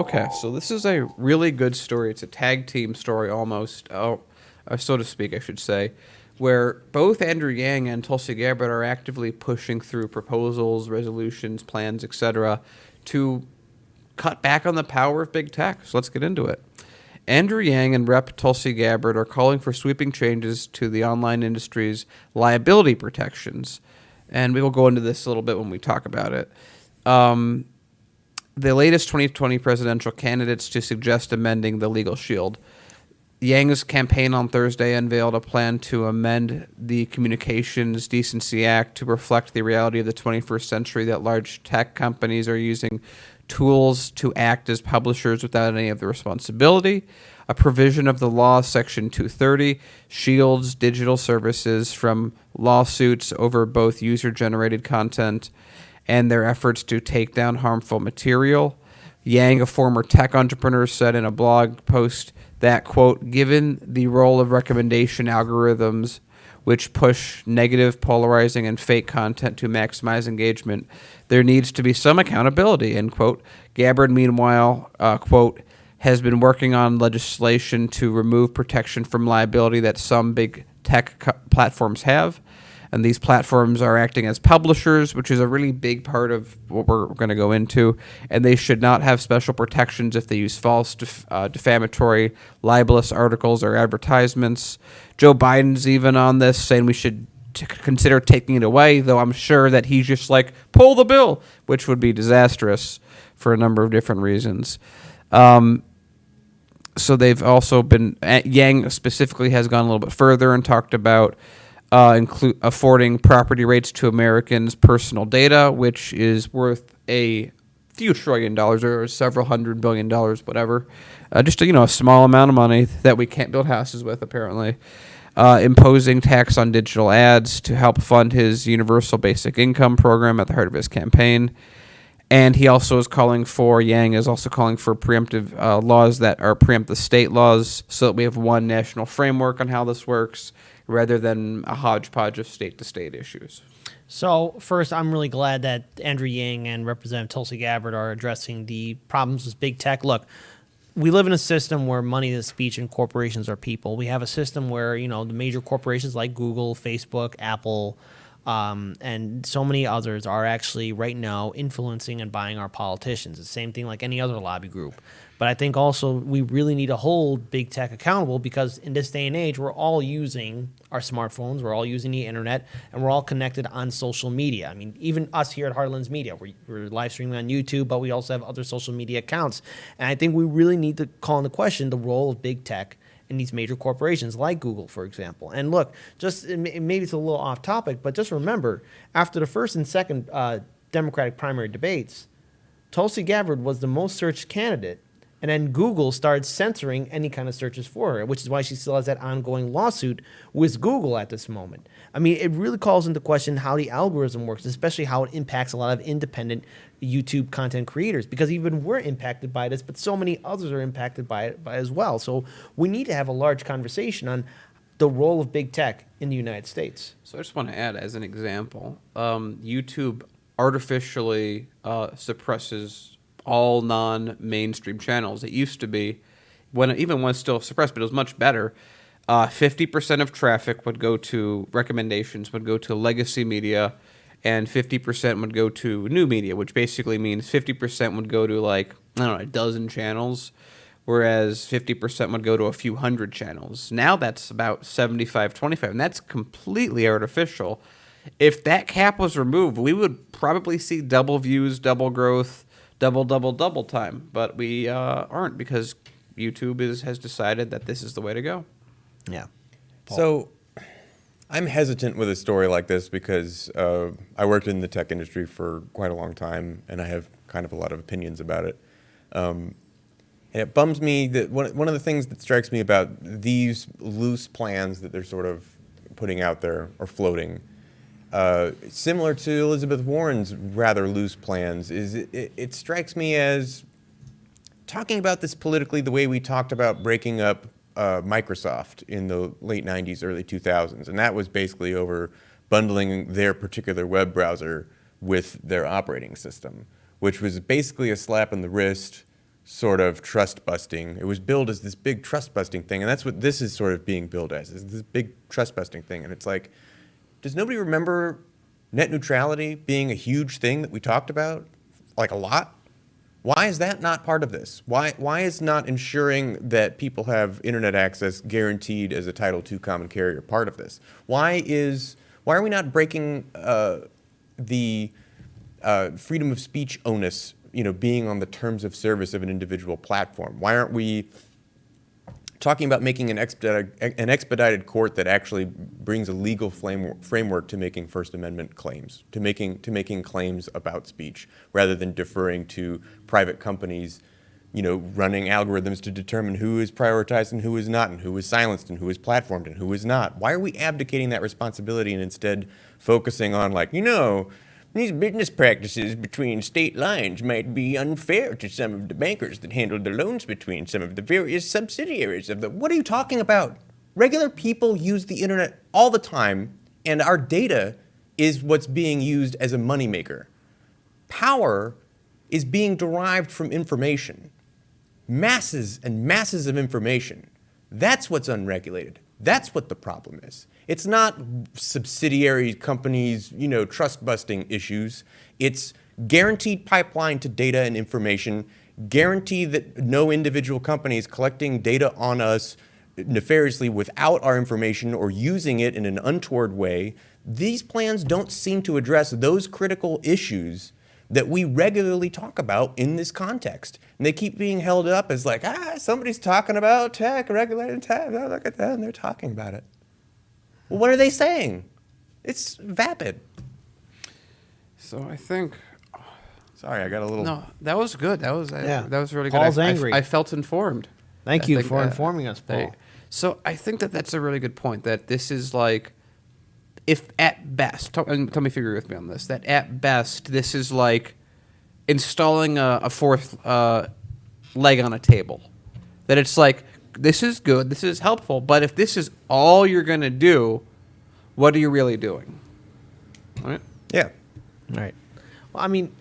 Okay, so this is a really good story. It's a tag team story almost, so to speak, I should say, where both Andrew Yang and Tulsi Gabbard are actively pushing through proposals, resolutions, plans, etc., to cut back on the power of big tech. So let's get into it. Andrew Yang and Rep. Tulsi Gabbard are calling for sweeping changes to the online industry's liability protections. And we will go into this a little bit when we talk about it. The latest 2020 presidential candidates to suggest amending the legal shield. Yang's campaign on Thursday unveiled a plan to amend the Communications Decency Act to reflect the reality of the 21st century that large tech companies are using tools to act as publishers without any of the responsibility. A provision of the law, Section 230, shields digital services from lawsuits over both user-generated content and their efforts to take down harmful material. Yang, a former tech entrepreneur, said in a blog post that, quote, given the role of recommendation algorithms which push negative, polarizing, and fake content to maximize engagement, there needs to be some accountability, end quote. Gabbard, meanwhile, quote, has been working on legislation to remove protection from liability that some big tech platforms have. And these platforms are acting as publishers, which is a really big part of what we're going to go into. And they should not have special protections if they use false, defamatory, libelous articles or advertisements. Joe Biden's even on this, saying we should consider taking it away, though I'm sure that he's just like, pull the bill, which would be disastrous for a number of different reasons. So they've also been, Yang specifically has gone a little bit further and talked about affording property rights to Americans' personal data, which is worth a few $1 trillion or several $100 billion, whatever. Just a small amount of money that we can't build houses with, apparently. Imposing tax on digital ads to help fund his universal basic income program at the heart of his campaign. And he also is calling for, Yang is also calling for preemptive laws that are preempt the state laws so that we have one national framework on how this works rather than a hodgepodge of state-to-state issues. So first, I'm really glad that Andrew Yang and Representative Tulsi Gabbard are addressing the problems with big tech. Look, we live in a system where money is speech and corporations are people. We have a system where, the major corporations like Google, Facebook, Apple, and so many others are actually right now influencing and buying our politicians. It's the same thing like any other lobby group. But I think also we really need to hold big tech accountable because in this day and age, we're all using our smartphones, we're all using the internet, and we're all connected on social media. I mean, even us here at Heartlands Media, we're live streaming on YouTube, but we also have other social media accounts. And I think we really need to call into question the role of big tech in these major corporations like Google, for example. And look, just maybe it's a little off topic, but just remember, after the first and second Democratic primary debates, Tulsi Gabbard was the most searched candidate. And then Google started censoring any kind of searches for her, which is why she still has that ongoing lawsuit with Google at this moment. I mean, it really calls into question how the algorithm works, especially how it impacts a lot of independent YouTube content creators, because even we're impacted by this, but so many others are impacted by it as well. So we need to have a large conversation on the role of big tech in the United States. So I just want to add, as an example, YouTube artificially suppresses all non-mainstream channels. It used to be, even when still suppressed, but it was much better. 50% of traffic would go to recommendations, would go to legacy media, and 50% would go to new media, which basically means 50% would go to a dozen channels, whereas 50% would go to a few hundred channels. Now that's about 75-25, and that's completely artificial. If that cap was removed, we would probably see double views, double growth, double time, but we aren't because YouTube has decided that this is the way to go. Yeah. Paul. So I'm hesitant with a story like this because I worked in the tech industry for quite a long time, and I have kind of a lot of opinions about it. And it bums me that one of the things that strikes me about these loose plans that they're sort of putting out there or floating, similar to Elizabeth Warren's rather loose plans, is it strikes me as talking about this politically the way we talked about breaking up Microsoft in the late 90s, early 2000s. And that was basically over bundling their particular web browser with their operating system, which was basically a slap in the wrist sort of trust busting. It was billed as this big trust busting thing, and that's what this is sort of being billed as, is this big trust busting thing. And it's like, does nobody remember net neutrality being a huge thing that we talked about, like a lot? Why is that not part of this? Why is not ensuring that people have internet access guaranteed as a Title II common carrier part of this? Why are we not breaking the freedom of speech onus, being on the terms of service of an individual platform? Why aren't we talking about making an expedited court that actually brings a legal framework to making First Amendment claims, to making claims about speech, rather than deferring to private companies, running algorithms to determine who is prioritized and who is not, and who is silenced and who is platformed and who is not? Why are we abdicating that responsibility and instead focusing on, these business practices between state lines might be unfair to some of the bankers that handle the loans between some of the various subsidiaries of the... What are you talking about? Regular people use the internet all the time, and our data is what's being used as a moneymaker. Power is being derived from information. Masses and masses of information. That's what's unregulated. That's what the problem is. It's not subsidiary companies, trust-busting issues. It's guaranteed pipeline to data and information, guarantee that no individual company is collecting data on us nefariously without our information or using it in an untoward way. These plans don't seem to address those critical issues that we regularly talk about in this context. And they keep being held up as somebody's talking about tech, regulated tech, oh, look at that, and they're talking about it. Well, what are they saying? It's vapid. So I think... Sorry, I got a little... No, that was good. That was really good. Paul's angry. I felt informed. Thank you for informing us, Paul. So I think that's a really good point, that this is if at best, tell me if you agree with me on this, that at best this is like installing a fourth leg on a table. That it's like, this is good, this is helpful, but if this is all you're going to do, what are you really doing? All right? Yeah. All right. Well, I mean,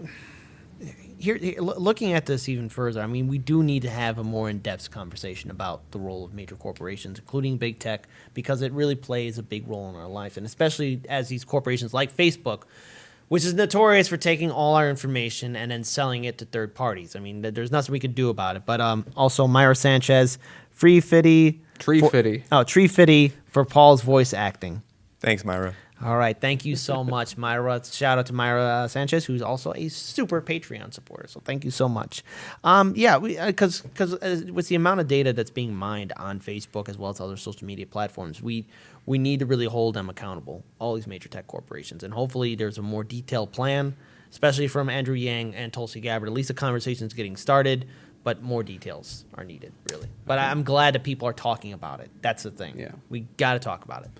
here, looking at this even further, we do need to have a more in-depth conversation about the role of major corporations, including big tech, because it really plays a big role in our life, and especially as these corporations like Facebook, which is notorious for taking all our information and then selling it to third parties. There's nothing we can do about it. But also, Myra Sanchez, Tree Fitty for Paul's voice acting. Thanks, Myra. All right. Thank you so much, Myra. Shout out to Myra Sanchez, who's also a super Patreon supporter. So thank you so much. Because with the amount of data that's being mined on Facebook as well as other social media platforms, we need to really hold them accountable, all these major tech corporations. And hopefully there's a more detailed plan, especially from Andrew Yang and Tulsi Gabbard. At least the conversation's getting started, but more details are needed, really. But I'm glad that people are talking about it. That's the thing. Yeah. We got to talk about it.